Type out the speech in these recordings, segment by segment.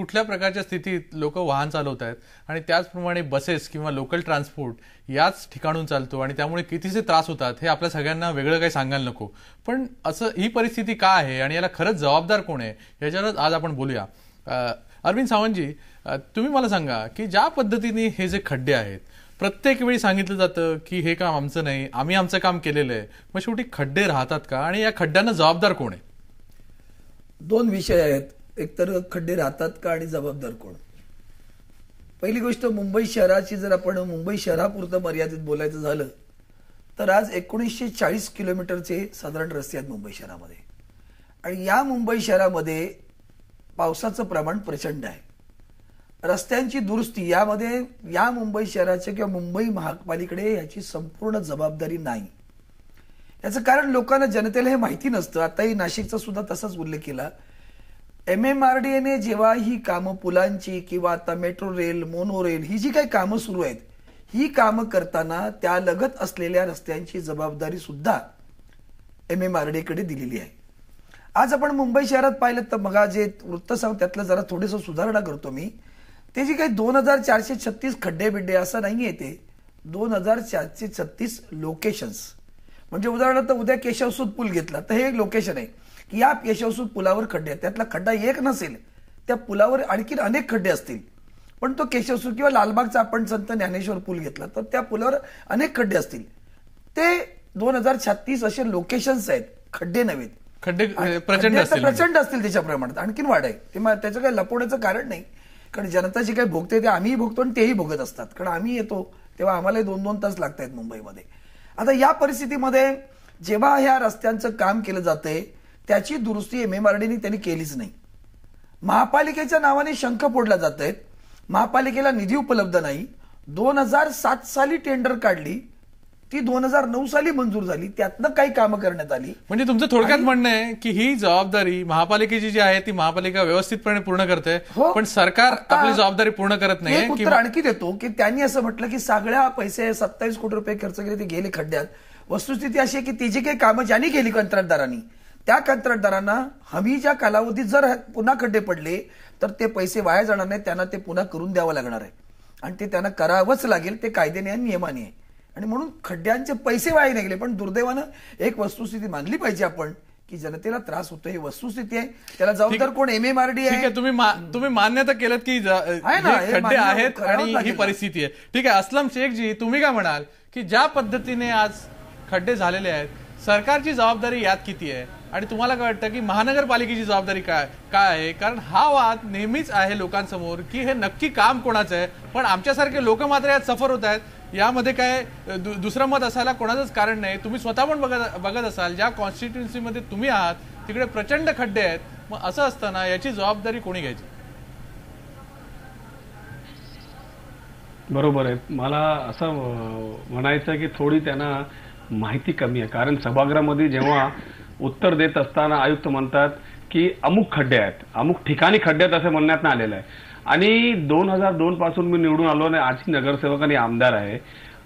कुठल्या प्रकारच्या स्थितीत लोक वाहन चालवत आहेत आणि त्याचप्रमाणे बसेस किंवा लोकल ट्रान्सपोर्ट याच ठिकाणून चालतो आणि त्यामुळे कितीचे त्रास होतात हे आपल्या सगळ्यांना वेगळं काही सांगायला नको. पण असं ही परिस्थिती का आहे आणि याला खरंच जबाबदार कोण आहे याच्यावरच आज आपण बोलूया. अरविंद सावंतजी, तुम्ही मला सांगा की ज्या पद्धतीने हे जे खड्डे आहेत प्रत्येक वेळी सांगितलं जातं की हे काम आमचं नाही, आम्ही आमचं काम केलेलं आहे, मग शेवटी खड्डे राहतात का आणि या खड्ड्यांना जबाबदार कोण आहे? दोन विषय आहेत. एक तर खड्डे राहतात का आणि जबाबदार कोण. पहिली गोष्ट, मुंबई शहराची जर आपण मुंबई शहरापुरतं मर्यादित बोलायचं झालं तर आज 1940 किलोमीटरचे साधारण रस्ते आहेत मुंबई शहरामध्ये आणि या मुंबई शहरामध्ये पावसाचं प्रमाण प्रचंड आहे. रस्त्यांची दुरुस्ती यामध्ये या मुंबई शहराच्या किंवा मुंबई महापालिकेकडे याची संपूर्ण जबाबदारी नाही. याचं कारण लोकांना, जनतेला हे माहिती नसतं. आताही नाशिकचा सुद्धा तसाच उल्लेख केला. MMRDAने जेव्हा ही कामं पुलांची किंवा आता मेट्रो रेल, मोनो रेल ही जी काही कामं सुरू आहेत ही कामं करताना त्या लगत असलेल्या रस्त्यांची जबाबदारी सुद्धा MMRDAकडे दिलेली आहे. आज आपण मुंबई शहरात पाहिलं तर मग जे वृत्त सांग त्यातलं जरा थोडंसं सुधारणा करतो मी. ते जे काही 2436 खड्डे बिड्डे असं नाहीये, ते 2436 लोकेशन्स. म्हणजे उदाहरणार्थ उद्या केशवसूत पूल घेतला तर हे एक लोकेशन आहे की या केशवसूत पुलावर खड्डे आहेत. त्यातला खड्डा एक नसेल, त्या पुलावर आणखी अनेक खड्डे असतील. पण तो केशवसूत किंवा लालबागचा आपण संत ज्ञानेश्वर पूल घेतला तर त्या पुलावर अनेक खड्डे असतील. ते 2036 असे लोकेशन्स आहेत, खड्डे नव्हेत. खड्डे प्रचंड असतील त्याच्या प्रमाणात, आणखीन वाढ आहे. त्याचं काही लपवण्याचं कारण नाही, कारण जनता जी काही भोगते ते आम्हीही भोगतो आणि तेही भोगत असतात. कारण आम्ही येतो तेव्हा आम्हाला 2-2 तास लागत आहेत मुंबईमध्ये. आता या परिस्थितीमध्ये जेव्हा ह्या रस्त्यांचं काम केलं जातंय त्याची दुरुस्ती MMRDAने त्यांनी केलीच नाही. महापालिकेच्या नावाने शंख फोडला जात आहेत. महापालिकेला निधी उपलब्ध नाही. 2007 साली टेंडर काढली, ती 2009 साली मंजूर झाली, त्यातनं काही कामं करण्यात आली. म्हणजे तुमचं थोडक्यात म्हणणं आहे की ही जबाबदारी महापालिकेची जी आहे ती महापालिका व्यवस्थितपणे पूर्ण करते, पण सरकार आपली जबाबदारी पूर्ण करत नाही. एक उत्तर आणखी देतो की त्यांनी असं म्हटलं की सगळ्या पैसे 27 कोटी रुपये खर्च केले ते गेले खड्ड्यात. वस्तुस्थिती अशी आहे की ती जी काही कामं ज्यांनी केली कंत्राटदारांनी, त्या कंत्राटदारांना हमीच्या कालावधीत जर पुन्हा खड्डे पडले तर ते पैसे वाया जाणार नाही, त्यांना ते पुन्हा करून द्यावं लागणार आहे आणि ते त्यांना करावंच लागेल. ते कायद्याने आणि नियमाने आहे आणि म्हणून खड्ड्यांचे पैसे वाया नाही गेले. पण दुर्दैवानं एक वस्तुस्थिती मानली पाहिजे आपण की जनतेला त्रास होतो, ही वस्तुस्थिती आहे. त्याला जबाबदार कोण? MMRDA आहे. तुम्ही मान्यता केलं की खड्डे आहेत आणि ही परिस्थिती आहे. ठीक आहे. अस्लम शेखजी, तुम्ही काय म्हणाल की ज्या पद्धतीने आज खड्डे झालेले आहेत, सरकारची जबाबदारी यात किती आहे आणि तुम्हाला काय वाटतं की महानगरपालिकेची जबाबदारी काय आहे? कारण हा वाद नेहमीच आहे लोकांसमोर की हे नक्की काम कोणाचं आहे, पण आमच्यासारखे लोक मात्र यात सफर होत आहेत. यामध्ये काय दुसरं मत असायला कोणाचंच कारण नाही. तुम्ही स्वतः पण बघत असाल ज्या कॉन्स्टिट्युन्सीमध्ये तुम्ही आहात तिकडे प्रचंड खड्डे आहेत. मग असं असताना याची जबाबदारी कोणी घ्यायची? बरोबर आहे. मला असं म्हणायचं की थोडी त्यांना माहिती कमी आहे. कारण सभागृहामध्ये जेव्हा उत्तर देत असताना आयुक्त म्हणतात की अमुक खड्डे आहेत, अमुक ठिकाणी खड्डे आहेत असं म्हणण्यात आलेलं आहे. आणि 2002 पासून मी निवडून आलो आणि आजही नगरसेवक आणि आमदार आहे.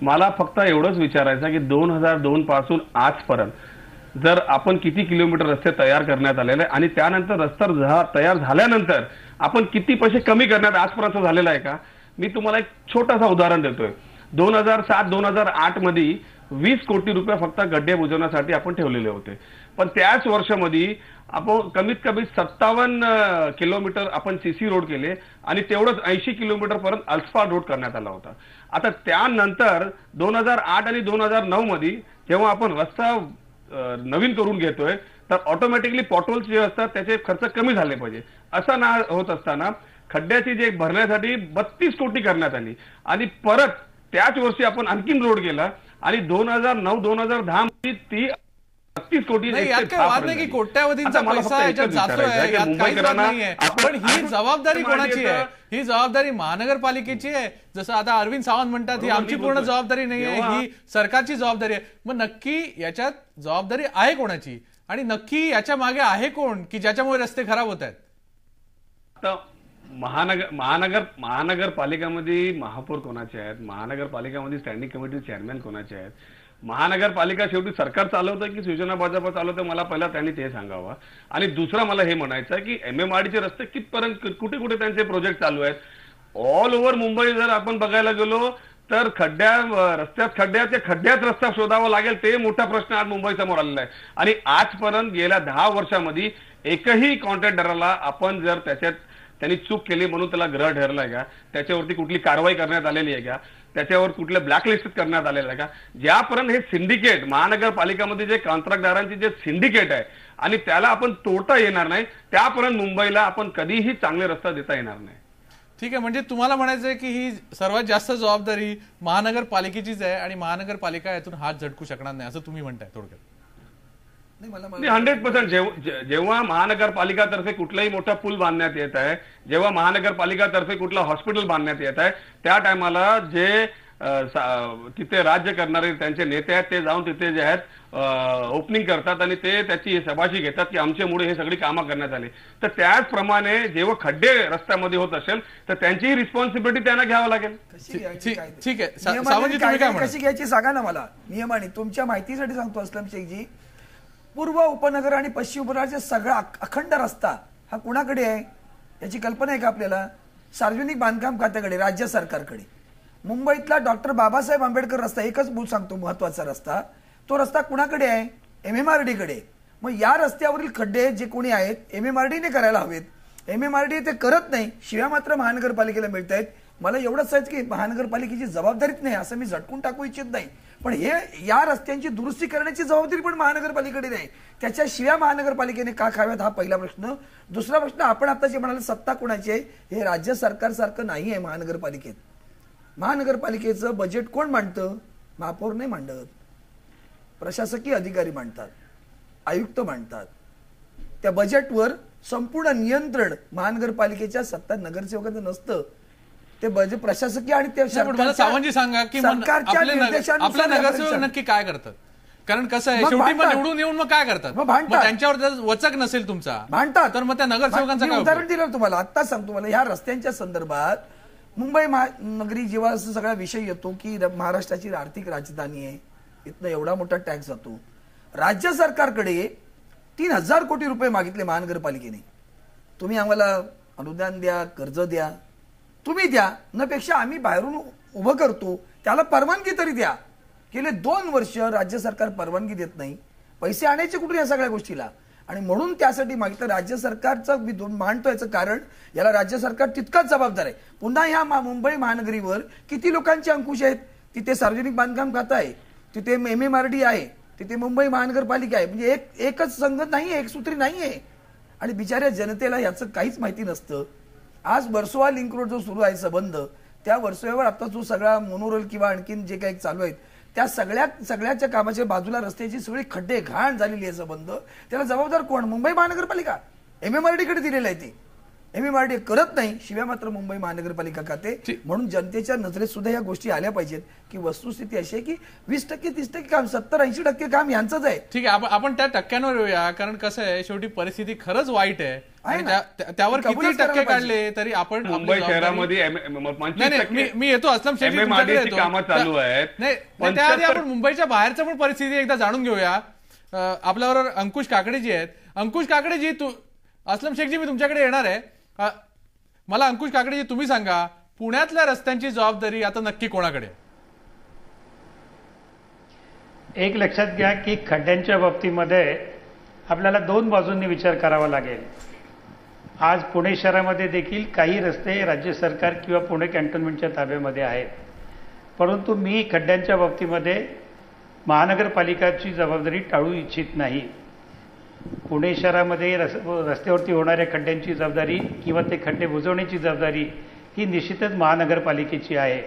मला फक्त एवढंच विचारायचं की 2002 पासून आजपर्यंत जर आपण किती किलोमीटर रस्ते तयार करण्यात आलेले आणि त्यानंतर रस्ता तयार झाल्यानंतर आपण किती पैसे कमी करण्यात आजपर्यंत झालेला आहे का? मी तुम्हाला एक छोटासा उदाहरण देतोय. 2007-2008 मध्ये 20 कोटी रुपये फक्त गड्डे बुजवण्यासाठी आपण ठेवलेले होते. पण त्याच वर्षामध्ये आपण कमीत कमी 57 किलोमीटर आपण CC रोड केले आणि तेवढंच 80 किलोमीटर पर्यंत अस्फाल्ट रोड करण्यात आला होता. आता त्यानंतर 2008 आणि 2009 मध्ये जेव्हा आपण रस्ता नवीन करून घेतोय तर ऑटोमॅटिकली पॉटहोल्स जे असतात त्याचे खर्च कमी झाले पाहिजे. असं ना होत असताना खड्ड्याची जे भरण्यासाठी 32 कोटी करण्यात आली आणि परत त्याच वर्षी आपण आणखीन रोड केला आणि 2009-2010 मध्ये ती 32 कोटी. की कोट्यावधींचा पैसा याच्यात जातोय, यात काहीच वाद नाहीये. पण ही जबाबदारी कोणाची आहे? ही जबाबदारी महानगरपालिकेची आहे. जसं आता अरविंद सावंत म्हणतात ही आमची पूर्ण जबाबदारी नाहीये, ही सरकारची जबाबदारी आहे. मग नक्की याच्यात जबाबदारी आहे कोणाची आणि नक्की याच्या मागे आहे कोण की ज्याच्यामुळे रस्ते खराब होत आहेत? महानगरपालिकामध्ये महापौर कोणाचे आहेत, महानगरपालिकामध्ये स्टँडिंग कमिटी चेअरमॅन कोणाचे आहेत, महानगरपालिका शेवटी सरकार चालवतं की शिवसेना भाजप चालवतं, मला पहिला त्यांनी ते सांगावं. आणि दुसरं मला हे म्हणायचं आहे की MMRDचे रस्ते कितपर्यंत कुठे कुठे त्यांचे प्रोजेक्ट चालू आहेत. ऑल ओव्हर मुंबई जर आपण बघायला गेलो तर खड्ड्यात रस्ता शोधावा लागेल, ते मोठा प्रश्न आज मुंबई समोर आलेला आहे. आणि आजपर्यंत गेल्या 10 वर्षामध्ये एकही कॉन्ट्रॅक्टरला आपण जर त्यांनी चूक केली म्हणून त्याला ग्रह ठरलाय का, त्याच्यावरती कुठली कारवाई करण्यात आलेली आहे का, त्याच्यावर कुठल्या ब्लॅकलिस्ट करण्यात आलेलं आहे का. ज्यापर्यंत हे सिंडिकेट महानगरपालिकामध्ये जे कॉन्ट्रॅक्टदारांचे जे सिंडिकेट आहे आणि त्याला आपण तोडता येणार नाही, त्यापर्यंत मुंबईला आपण कधीही चांगले रस्ता देता येणार नाही. ठीक आहे, म्हणजे तुम्हाला म्हणायचं आहे की ही सर्वात जास्त जबाबदारी महानगरपालिकेचीच आहे आणि महानगरपालिका यातून हात झटकू शकणार नाही असं तुम्ही म्हणताय थोडक्यात. 100% जेव्हा महानगरपालिकातर्फे कुठलाही मोठा पूल बांधण्यात येत आहे, जेव्हा महानगरपालिकातर्फे कुठलं हॉस्पिटल बांधण्यात येत आहे, त्या टायमाला जे तिथे राज्य करणारे त्यांचे नेते आहेत ते जाऊन तिथे जे आहेत ओपनिंग करतात आणि ते त्याची शबाशी घेतात की आमच्यामुळे हे सगळी कामं करण्यात आली. तर त्याचप्रमाणे जेव्हा खड्डे रस्त्यामध्ये होत असेल तर त्यांचीही रिस्पॉन्सिबिलिटी त्यांना घ्यावं लागेल. ठीक आहे, सावंतजी तुम्ही काय कशी घ्यायची सांगा ना मला. नियमाने तुमच्या माहितीसाठी सांगतो असलम शेखजी, पूर्व उपनगर आणि पश्चिम उपनगराचा सगळा अखंड रस्ता हा कुणाकडे आहे याची कल्पना आहे का आपल्याला? सार्वजनिक बांधकाम खात्याकडे, राज्य सरकारकडे. मुंबईतला डॉक्टर बाबासाहेब आंबेडकर रस्ता एकच मूळ सांगतो महत्वाचा रस्ता, तो रस्ता कुणाकडे आहे? MMRD कडे. मग या रस्त्यावरील खड्डे जे कोणी आहेत MMRD ने करायला हवेत. MMRD ते करत नाही, शिव्या मात्र महानगरपालिकेला मिळत आहेत. मला एवढंच आहे की महानगरपालिकेची जबाबदारीच नाही असं मी झटकून टाकू इच्छित नाही, पण हे या रस्त्यांची दुरुस्ती करण्याची जबाबदारी पण महानगरपालिकेकडे नाही. त्याच्या शिव्या महानगरपालिकेने का खाव्यात हा पहिला प्रश्न. दुसरा प्रश्न, आपण आता जे म्हणाले सत्ता कोणाची आहे, हे राज्य सरकारसारखं नाही आहे महानगरपालिकेत. महानगरपालिकेचं बजेट कोण मांडतं? महापौर नाही मांडत, प्रशासकीय अधिकारी मांडतात, आयुक्त मांडतात. त्या बजेटवर संपूर्ण नियंत्रण महानगरपालिकेच्या सत्ता नगरसेवकाचं नसतं, ते बजेट प्रशासकीय आणि ते सावंतजी सांगा की आपले नगरसेवक नक्की काय करतात? कारण कसं आहे शेवटी मग निवडून येऊन मग काय करतात? मग त्यांच्यावर जर वचक नसेल तुमचा भांडतात, तर मग त्या नगरसेवकांचं काय? उदाहरण दिलं तुम्हाला, आता सांगतो मला. ह्या रस्त्यांच्या संदर्भात मुंबई महानगरी जेव्हा असं सगळा विषय येतो की महाराष्ट्राची आर्थिक राजधानी आहे, इथनं एवढा मोठा टॅक्स जातो, राज्य सरकारकडे 3000 कोटी रुपये मागितले महानगरपालिकेने. तुम्ही आम्हाला अनुदान द्या, कर्ज द्या, तुम्ही द्या, नपेक्षा आम्ही बाहेरून उभं करतो, त्याला परवानगी तरी द्या. गेले 2 वर्ष राज्य सरकार परवानगी देत नाही. पैसे आणायचे कुठून या सगळ्या गोष्टीला? आणि म्हणून त्यासाठी मागितलं. राज्य सरकारचं मांडतो याचं कारण, याला राज्य सरकार तितकाच जबाबदार आहे. पुन्हा ह्या मुंबई महानगरीवर किती लोकांचे अंकुश आहेत? तिथे सार्वजनिक बांधकाम खातं आहे, तिथे MMRD आहे, तिथे मुंबई महानगरपालिका आहे. म्हणजे एकच संगत नाहीये, एक सूत्री नाहीये. आणि बिचाऱ्या जनतेला याचं काहीच माहिती नसतं. आज वर्सोवा लिंक रोड जो सुरू आहे संबंध, त्या वर्सोव्यावर आता जो सगळा मोनोरेल किंवा आणखीन जे काही चालू आहेत त्या सगळ्याच्या कामाच्या बाजूला रस्त्याची सगळी खड्डे घाण झालेली आहे संबंध. त्याला जबाबदार कोण? मुंबई महानगरपालिका. MMRD कडे दिलेलं आहे ते. MMRD करत नाही, शिवाय मात्र मुंबई महानगरपालिका खाते. म्हणून जनतेच्या नजरेत सुद्धा या गोष्टी आल्या पाहिजेत की वस्तुस्थिती अशी आहे की 20%, 30% काम, 70-80% काम यांचंच आहे. ठीक आहे, आपण त्या टक्क्यांवर येऊया. कारण कसं आहे शेवटी परिस्थिती खरंच वाईट आहे. त्यावर किती टक्के काढले तरी आपण मुंबई शहरामध्ये मी येतो असलम शेख कामं चालू आहेत. नाही, त्याआधी आपण मुंबईच्या बाहेरचं पण परिस्थिती एकदा जाणून घेऊया. आपल्याबरोबर अंकुश काकडेजी आहेत. अंकुश काकडेजी, असलम शेखजी मी तुमच्याकडे येणार आहे. मला अंकुश काकडेजी तुम्ही सांगा, पुण्यातल्या रस्त्यांची जबाबदारी आता नक्की कोणाकडे? एक लक्षात घ्या की खड्ड्यांच्या बाबतीमध्ये आपल्याला 2 बाजूंनी विचार करावा लागेल. आज पुणे शहरामध्ये देखील काही रस्ते राज्य सरकार किंवा पुणे कॅन्टोन्मेंटच्या ताब्यामध्ये आहेत, परंतु मी खड्ड्यांच्या बाबतीमध्ये महानगरपालिकाची जबाबदारी टाळू इच्छित नाही. पुणे शहरामध्ये रस्त्यावरती होणाऱ्या खड्ड्यांची जबाबदारी किंवा ते खड्डे बुजवण्याची जबाबदारी ही निश्चितच महानगरपालिकेची आहे.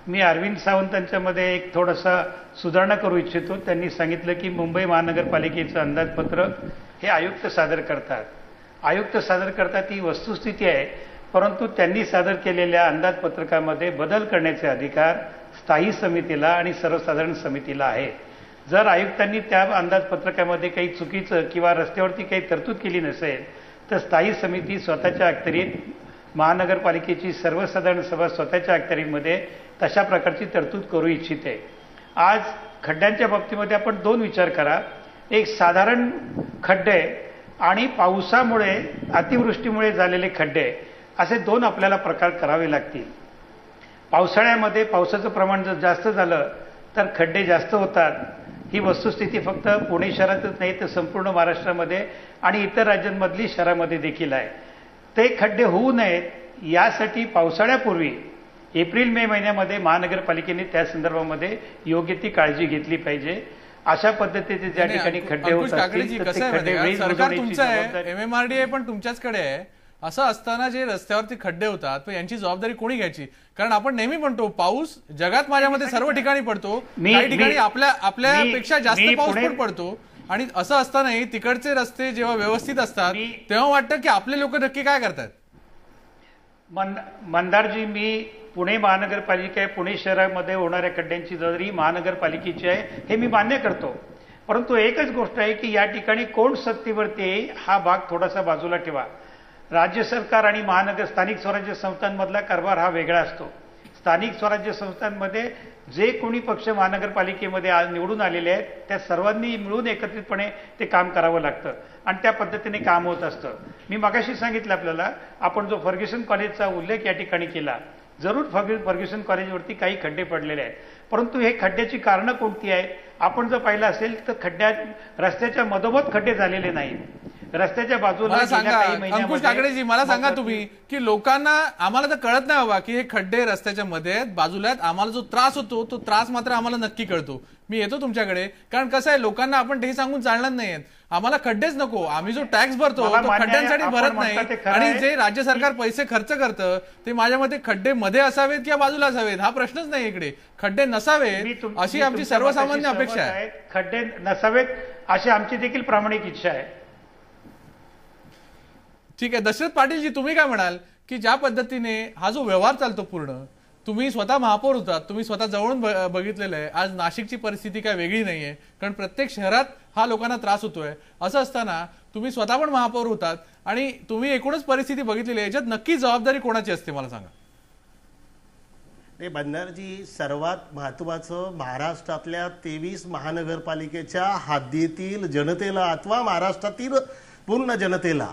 मी अरविंद सावंतांच्यामध्ये एक थोडासा सुधारणा करू इच्छितो. त्यांनी सांगितलं की मुंबई महानगरपालिकेचं अंदाजपत्र हे आयुक्त सादर करतात. आयुक्त सादर करतात ही वस्तुस्थिती आहे, परंतु त्यांनी सादर केलेल्या अंदाजपत्रकामध्ये बदल करण्याचे अधिकार स्थायी समितीला आणि सर्वसाधारण समितीला आहे. जर आयुक्तांनी त्या अंदाजपत्रकामध्ये काही चुकीचं किंवा रस्त्यावरती काही तरतूद केली नसेल तर स्थायी समिती स्वतःच्या अखत्यारीत, महानगरपालिकेची सर्वसाधारण सभा स्वतःच्या अखत्यारीमध्ये तशा प्रकारची तरतूद करू इच्छिते. आज खड्ड्यांच्या बाबतीमध्ये आपण दोन विचार करा. एक साधारण खड्डे आणि पावसामुळे अतिवृष्टीमुळे झालेले खड्डे असे दोन आपल्याला प्रकार करावे लागतील. पावसाळ्यामध्ये पावसाचं प्रमाण जर जास्त झालं तर खड्डे जास्त होतात. ही वस्तुस्थिती फक्त पुणे शहरातच नाही तर संपूर्ण महाराष्ट्रामध्ये आणि इतर राज्यांमधली शहरामध्ये देखील आहे. ते खड्डे होऊ नयेत यासाठी पावसाळ्यापूर्वी एप्रिल मे महिन्यामध्ये महानगरपालिकेने त्या संदर्भामध्ये योग्य ती काळजी घेतली पाहिजे. अशा पद्धतीचे ज्या ठिकाणी खड्डे होत असतील तर ते खड्डे वेळी सरकार तुमचं आहे, MMRDA पण तुमच्याचकडे आहे. असं असताना जे रस्त्यावरती खड्डे होतात यांची जबाबदारी कोणी घ्यायची? कारण आपण नेहमी म्हणतो पाऊस जगात माझ्या मते सर्व ठिकाणी पडतो, काही ठिकाणी आपल्यापेक्षा जास्त पाऊस पण पडतो. आणि असं असतानाही तिकडचे रस्ते जेव्हा व्यवस्थित असतात तेव्हा वाटतं की आपले लोक नक्की काय करतात. मंदारजी, मी पुणे महानगरपालिका आहे, पुणे शहरामध्ये होणाऱ्या खड्ड्यांची जबाबदारी महानगरपालिकेची आहे हे मी मान्य करतो. परंतु एकच गोष्ट आहे की या ठिकाणी कोण सत्तेवरती आहे हा भाग थोडासा बाजूला ठेवा. राज्य सरकार आणि स्थानिक स्वराज्य संस्थांमधला कारभार हा वेगळा असतो. स्थानिक स्वराज्य संस्थांमध्ये जे कोणी पक्ष महानगरपालिकेमध्ये आज निवडून आलेले आहेत त्या सर्वांनी मिळून एकत्रितपणे ते काम करावं लागतं आणि त्या पद्धतीने काम होत असतं. मी मगाशी सांगितलं आपल्याला, आपण जो फर्ग्युसन कॉलेजचा उल्लेख या ठिकाणी केला, जरूर फर्ग्युसन कॉलेजवरती काही खड्डे पडलेले आहेत, परंतु हे खड्ड्याची कारणं कोणती आहेत? आपण जर पाहिलं असेल तर रस्त्याच्या मधोमध खड्डे झालेले नाहीत. रस्त्याच्या बाजूला अंकुश काकडेजी, मला सांगा तुम्ही की लोकांना आम्हाला तर कळत नाही बाबा की हे खड्डे रस्त्याच्या मध्ये आहेत, बाजूला आहेत. आम्हाला जो त्रास होतो तो त्रास मात्र आम्हाला नक्की कळतो. मी येतो तुमच्याकडे, कारण कसं आहे लोकांना आपण ते सांगून चालणार नाहीत. आम्हाला खड्डेच नको, आम्ही जो टॅक्स भरतो तो खड्ड्यांसाठी भरत नाही. आणि जे राज्य सरकार पैसे खर्च करतं ते माझ्या मते खड्डे मध्ये असावेत किंवा बाजूला असावेत हा प्रश्नच नाही. इकडे खड्डे नसावेत अशी आमची सर्वसामान्य अपेक्षा आहे. खड्डे नसावेत अशी आमची देखील प्रामाणिक इच्छा आहे. ठीक आहे. दशरथ पाटीलजी, तुम्ही काय म्हणाल की ज्या पद्धतीने हा जो व्यवहार चालतो पूर्ण, तुम्ही स्वतः महापौर होतात, तुम्ही स्वतः जवळून बघितलेलं आहे. आज नाशिकची परिस्थिती काय वेगळी नाहीये, कारण प्रत्येक शहरात हा लोकांना त्रास होतोय. असं असताना तुम्ही स्वतः पण महापौर होतात आणि तुम्ही एकूणच परिस्थिती बघितलेली आहे, याच्यात नक्की जबाबदारी कोणाची असते मला सांगा. बंदारजी, सर्वात महत्वाचं महाराष्ट्रातल्या 23 महानगरपालिकेच्या हद्दीतील जनतेला अथवा महाराष्ट्रातील पूर्ण जनतेला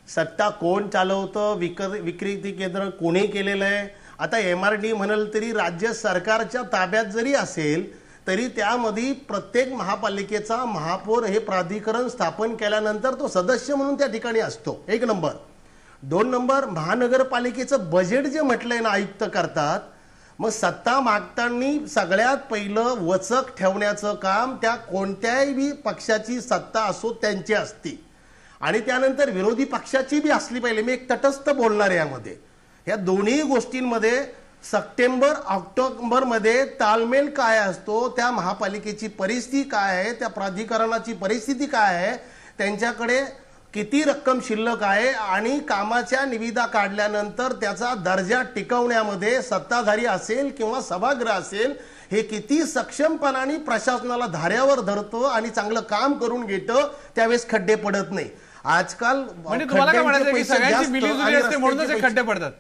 सत्ता कोण चालवतं, विक्री केंद्र कोणी केलेलं आहे. आता MRD म्हणाल तरी राज्य सरकारच्या ताब्यात जरी असेल तरी त्यामध्ये प्रत्येक महापालिकेचा महापौर हे प्राधिकरण स्थापन केल्यानंतर तो सदस्य म्हणून त्या ठिकाणी असतो. 1 नंबर. 2 नंबर, महानगरपालिकेचं बजेट जे म्हटलंय ना आयुक्त करतात, मग सत्ता मागताना सगळ्यात पहिलं वचक ठेवण्याचं काम त्या कोणत्याही पक्षाची सत्ता असो त्यांची असते आणि त्यानंतर विरोधी पक्षाची बी असली पाहिजे. मी एक तटस्थ बोलणार आहे यामध्ये. या दोन्ही गोष्टींमध्ये सप्टेंबर ऑक्टोबर मध्ये ताळमेळ काय असतो, त्या महापालिकेची परिस्थिती काय आहे, त्या प्राधिकरणाची परिस्थिती काय आहे, त्यांच्याकडे किती रक्कम शिल्लक आहे आणि कामाच्या निविदा काढल्यानंतर त्याचा दर्जा टिकवण्यामध्ये सत्ताधारी असेल किंवा सभागृह असेल हे किती सक्षमपणाने प्रशासनाला धाऱ्यावर धरतो आणि चांगलं काम करून घेतं, त्यावेळेस खड्डे पडत नाही. आजकाल म्हणजे तुम्हाला काय म्हणायचं की सगळ्यांची मिलीजुली असते म्हणूनच हे खड्डे पडतात?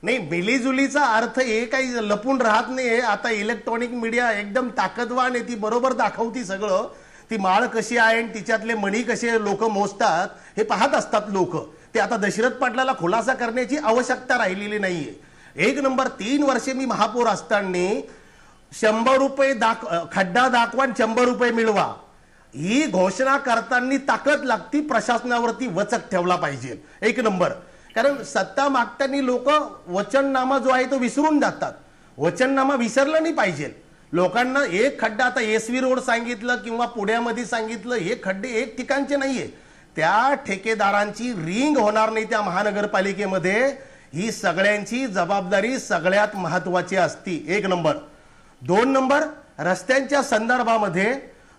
नाही, मिलीजुलीचा अर्थ हे काही लपून राहत नाही. आता इलेक्ट्रॉनिक मीडिया एकदम ताकदवान आहे, ती बरोबर दाखवती सगळं. ती माळ कशी आहे आणि तिच्यातले मणी कसे लोक मोजतात हे पाहत असतात लोक. ते आता दशरथ पाटलाला खुलासा करण्याची आवश्यकता राहिलेली नाहीये. 1 नंबर, 3 वर्षे मी महापौर असताना 100 रुपये खड्डा दाखवा 100 रुपये मिळवा ही घोषणा करताना ताकद लागती. प्रशासनावरती वचक ठेवला पाहिजे. 1 नंबर. कारण सत्ता मागताना लोक वचननामा जो आहे तो विसरून जातात. वचननामा विसरला नाही पाहिजे. लोकांना एक खड्डा आता SV रोड सांगितलं किंवा पुण्यामध्ये सांगितलं, हे खड्डे एक ठिकाणचे नाहीये. त्या ठेकेदारांची रिंग होणार नाही त्या महानगरपालिकेमध्ये. ही सगळ्यांची जबाबदारी सगळ्यात महत्वाची असती. 1 नंबर. 2 नंबर, रस्त्यांच्या संदर्भामध्ये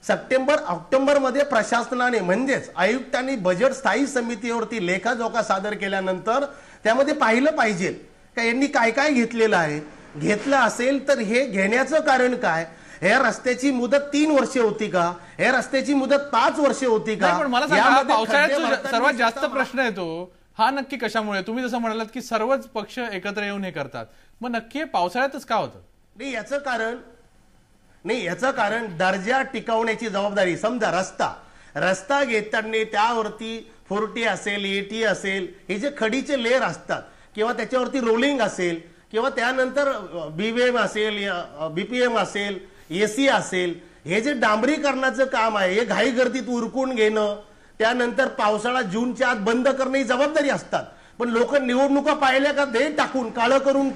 सप्टेंबर ऑक्टोबर मध्ये प्रशासनाने म्हणजेच आयुक्तांनी बजेट स्थायी समितीवरती लेखाजोखा सादर केल्यानंतर त्यामध्ये पाहिलं पाहिजे का यांनी काय काय घेतलेलं आहे. घेतलं असेल तर हे घेण्याचं कारण काय? हे रस्त्याची मुदत 3 वर्षे होती का? हे रस्त्याची मुदत 5 वर्षे होती का? पण मला सांगा, पावसाळ्यात सर्वात जास्त प्रश्न येतो हा नक्की कशामुळे? तुम्ही जसं म्हणालात की सर्वच पक्ष एकत्र येऊन हे करतात, मग नक्की पावसाळ्यातच का होतं? नाही, याचं कारण नाही, याचं कारण दर्जा टिकवण्याची जबाबदारी. समजा रस्ता घेताना त्यावरती 40 असेल, 80 असेल, हे जे खडीचे लेअर असतात किंवा त्याच्यावरती रोलिंग असेल किंवा त्यानंतर बीव्हीएम असेल, बीपीएम असेल, एसी असेल, हे जे डांबरीकरणाचं काम आहे हे घाई गर्दीत उरकून घेणं, त्यानंतर पावसाळा जूनच्या आत बंद करणे ही जबाबदारी असतात. पण लोक निवडणुका पाहिल्या का दे टाकून काळं करून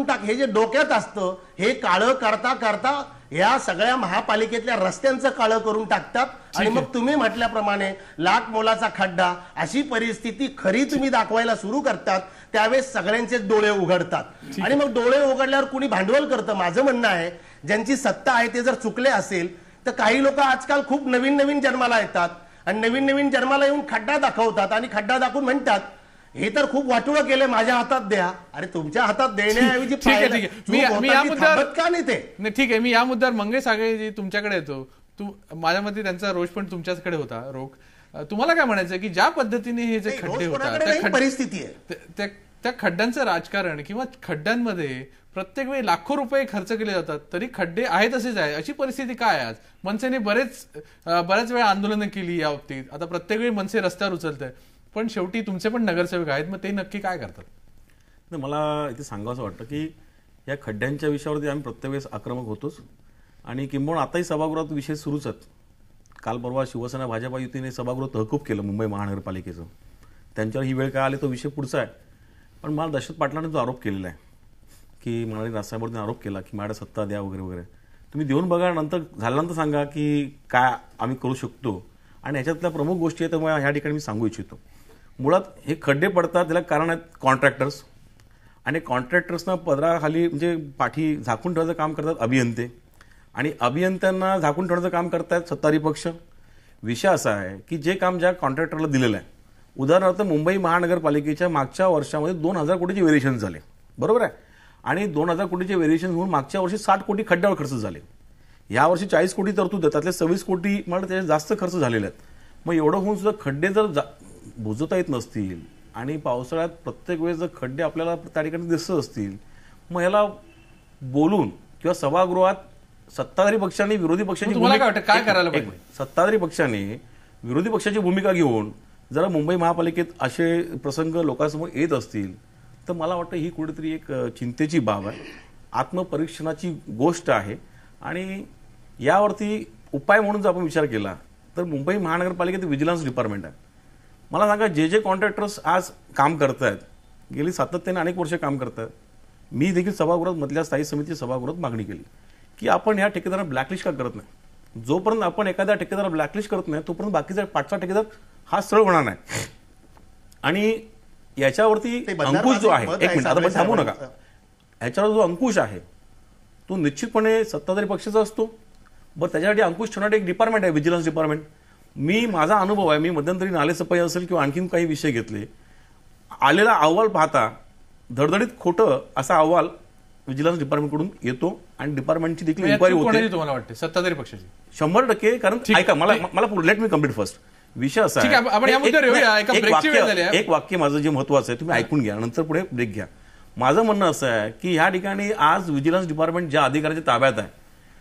टाक हे जे डोक्यात असतं हे काळं करता करता या सगळ्या महापालिकेतल्या रस्त्यांचं काळं करून टाकतात. आणि मग तुम्ही म्हटल्याप्रमाणे लाख मोलाचा खड्डा अशी परिस्थिती खरी तुम्ही दाखवायला सुरू करतात, त्यावेळेस सगळ्यांचे डोळे उघडतात. आणि मग डोळे उघडल्यावर कुणी भांडवल करतं. माझं म्हणणं आहे ज्यांची सत्ता आहे ते जर चुकले असेल तर काही लोक आजकाल खूप नवीन जन्माला येतात आणि नवीन जन्माला येऊन खड्डा दाखवतात आणि खड्डा दाखवून म्हणतात हे तर खूप वाटोळं केलं, माझ्या हातात द्या. अरे तुमच्या हातात देण्याऐवजी ठीक आहे मी या मुद्द्यावर का नाही ते ठीक आहे, मी या मुद्द्यावर मंगेश आगळे तुमच्याकडे येतो. माझ्या मते त्यांचा रोष पण तुमच्याकडे होता. तुम्हाला काय म्हणायचं की ज्या पद्धतीने हे जे खड्डे होतात परिस्थिती आहे त्या खड्ड्यांचं राजकारण किंवा खड्ड्यांमध्ये प्रत्येक वेळी लाखो रुपये खर्च केले जातात तरी खड्डे आहेत असेच आहे, अशी परिस्थिती काय आहे आज? मनसेने बऱ्याच वेळा आंदोलनं केली या बाबतीत, आता प्रत्येक वेळी मनसे रस्त्यावर उचलत आहे, पण शेवटी तुमचे पण नगरसेवक आहेत, मग ते नक्की काय करतात? मला इथे सांगावं वाटतं की या खड्ड्यांच्या विषयावरती आम्ही प्रत्येक वेळेस आक्रमक होतोच आणि किंबहुना आताही सभागृहात विषय सुरूच आहेत. काल परवा शिवसेना भाजपा युतीने सभागृह तहकूब केलं मुंबई महानगरपालिकेचं. त्यांच्यावर ही वेळ काय आली तो विषय पुढचा आहे. पण मला दशरथ पाटलांनी जो आरोप केलेला आहे की मला राजसाहेबांनी आरोप केला की माझ्या सत्ता द्या वगैरे वगैरे, तुम्ही देऊन बघा, नंतर झाल्यानंतर सांगा की काय आम्ही करू शकतो. आणि ह्याच्यातल्या प्रमुख गोष्टी आहेत त्यामुळे ह्या ठिकाणी मी सांगू इच्छितो. मुळात हे खड्डे पडतात त्याला कारण आहेत कॉन्ट्रॅक्टर्स, आणि कॉन्ट्रॅक्टर्सना पदराखाली म्हणजे पाठी झाकून ठेवायचं काम करतात अभियंते, आणि अभियंत्यांना झाकून ठेवण्याचं काम करतात सत्ताधारी पक्ष. विषय असा आहे की जे काम ज्या कॉन्ट्रॅक्टरला दिलेलं आहे, उदाहरणार्थ मुंबई महानगरपालिकेच्या मागच्या वर्षामध्ये 2000 कोटीचे व्हेरिएशन झाले, बरोबर आहे, आणि 2000 कोटीचे व्हेरिएशन होऊन मागच्या वर्षी 60 कोटी खड्ड्यावर खर्च झाले. यावर्षी 40 कोटी तरतूद आहे, त्यातले 26 कोटी मला त्याचे जास्त खर्च झालेले आहेत. मग एवढं होऊन सुद्धा खड्डे जर बुजवता येत नसतील आणि पावसाळ्यात प्रत्येक वेळेस जर खड्डे आपल्याला त्या ठिकाणी दिसत असतील, मग याला बोलून किंवा सभागृहात सत्ताधारी पक्षांनी विरोधी पक्षाची काय करायला पाहिजे? सत्ताधारी पक्षाने विरोधी पक्षाची भूमिका घेऊन जरा मुंबई महापालिकेत असे प्रसंग लोकांसमोर येत असतील तर मला वाटतं ही कुठेतरी एक चिंतेची बाब आहे, आत्मपरीक्षणाची गोष्ट आहे. आणि यावरती उपाय म्हणून जर आपण विचार केला तर मुंबई महानगरपालिकेत व्हिजिलन्स डिपार्टमेंट आहे. मला सांगा जे कॉन्ट्रॅक्टर्स आज काम करत आहेत, गेली सातत्याने अनेक वर्ष काम करत आहेत, मी देखील सभागृहात मधल्या स्थायी समिती सभागृहात मागणी केली की आपण या ठेकेदारांना ब्लॅकलिस्ट का करत नाही. जोपर्यंत आपण एखाद्या ठेकेदाराला ब्लॅकलिस्ट करत नाही तोपर्यंत बाकीचा 5चा ठेकेदार हा सरळ होणार नाही. आणि याच्यावरती अंकुश जो आहे, एक मिनिट आता थांबू नका, याच्यावर जो अंकुश आहे तो निश्चितपणे सत्ताधारी पक्षाचा असतो. बरं, त्याच्यासाठी अंकुश ठेवणारे एक डिपार्टमेंट आहे व्हिजिलन्स डिपार्टमेंट. माझा अनुभव आहे, मी मध्यंतरी नालेसफाई असेल किंवा आणखीन काही विषय घेतले, आलेला अहवाल पाहता धडधडीत खोटं असा अहवाल व्हिजिलन्स डिपार्टमेंटकडून येतो आणि डिपार्टमेंटची देखील इन्क्वायरी होते. तुम्हाला वाटते सत्ताधारी पक्षाची? 100%. कारण ऐका, मला लेट मी कम्प्लीट फर्स्ट. विषय असा आहे, एक वाक्य माझं जे महत्वाचं आहे तुम्ही ऐकून घ्या, नंतर पुढे ब्रेक घ्या. माझं म्हणणं असं आहे की ह्या ठिकाणी आज व्हिजिलन्स डिपार्टमेंट ज्या अधिकाऱ्याच्या ताब्यात आहे,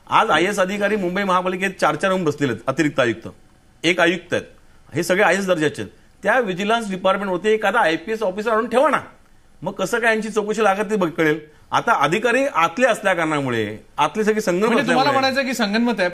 आज IAS अधिकारी मुंबई महापालिकेत 4 येऊन बसलेले आहेत, अतिरिक्त आयुक्त, एक आयुक्त आहेत, हे सगळे IAS दर्जाचे आहेत. त्या व्हिजिलन्स डिपार्टमेंटवरती एखादा IPS ऑफिसर आणून ठेवा ना, मग कसं काय यांची चौकशी लागत ते कळेल. आता अधिकारी आतले असल्या कारणामुळे आतले सगळे संगणमत, तुम्हाला म्हणायचं की संगनमत आहे.